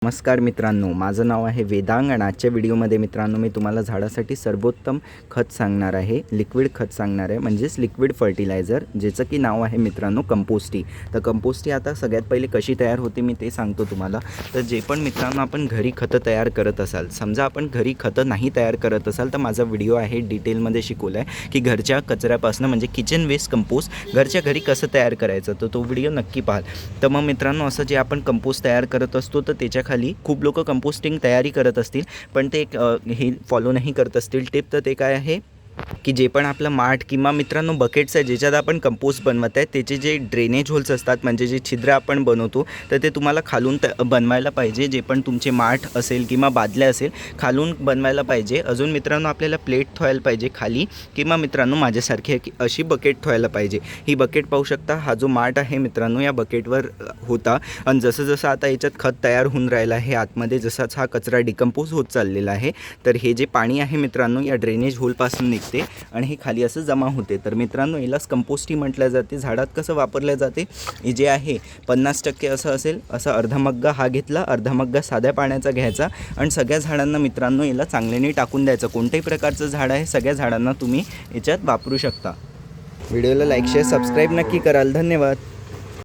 नमस्कार मित्रांनो, माझं नाव आहे वेदांग आणि आजच्या व्हिडिओमध्ये मित्रांनो मी तुम्हाला झाडासाठी सर्वोत्तम खत सांगणार आहे, लिक्विड खत सांगणार आहे, म्हणजेच लिक्विड फर्टिलायझर, ज्याचं की नाव आहे मित्रांनो कंपोस्टी। तर कंपोस्टी आता सगळ्यात पहिले कशी तयार होते मी ते सांगतो तुम्हाला। तर जे पण मित्रांनो आपण घरी खतं तयार करत असाल, समजा आपण घरी खतं नाही तयार करत असाल तर माझा व्हिडिओ आहे डिटेलमध्ये शिकवला आहे की घरच्या कचऱ्यापासून म्हणजे किचन वेस्ट कंपोस्ट घरच्या घरी कसं तयार करायचं, तर तो व्हिडिओ नक्की पाहाल। तर मग मित्रांनो असं जे आपण कंपोस्ट तयार करत असतो तर त्याच्या खाली खूप लोक कंपोस्टिंग तयारी करत असतील पण ते हे फॉलो नाही करत असतील टिप। तर ते काय आहे की जे पण आपलं माठ किंवा मित्रांनो बकेट्स आहे ज्याच्यात आपण कंपोस्ट बनवत आहे त्याचे जे ड्रेनेज होल्स असतात म्हणजे जे छिद्र आपण बनवतो तर ते तुम्हाला खालून बनवायला पाहिजे। जे पण तुमचे माठ असेल किंवा बादल्या असेल खालून बनवायला पाहिजे। अजून मित्रांनो आपल्याला प्लेट ठेवायला पाहिजे खाली किंवा मित्रांनो माझ्यासारखी अशी बकेट ठेवायला पाहिजे। ही बकेट पाहू शकता, हा जो माठ आहे मित्रांनो या बकेटवर होता आणि जसं जसं आता याच्यात खत तयार होऊन राहिलं आहे आतमध्ये, जसाच हा कचरा डिकम्पोज होत चाललेला आहे तर हे जे पाणी आहे मित्रांनो या ड्रेनेज होलपासून निघते आणि हे खाली असं जमा होते। तर मित्रांनो यालाच कंपोस्टी म्हटलं जाते। झाडात कसं वापरलं जाते, हे जे आहे 50% असं असेल, असं अर्धा मग्गा हा घेतला, अर्धा मग्गा साध्या पाण्याचा घ्यायचा आणि सगळ्या झाडांना मित्रांनो याला चांगल्याने टाकून द्यायचं। कोणत्याही प्रकारचं झाड आहे सगळ्या झाडांना तुम्ही याच्यात वापरू शकता। व्हिडिओला लाईक शेअर सबस्क्राईब नक्की कराल। धन्यवाद।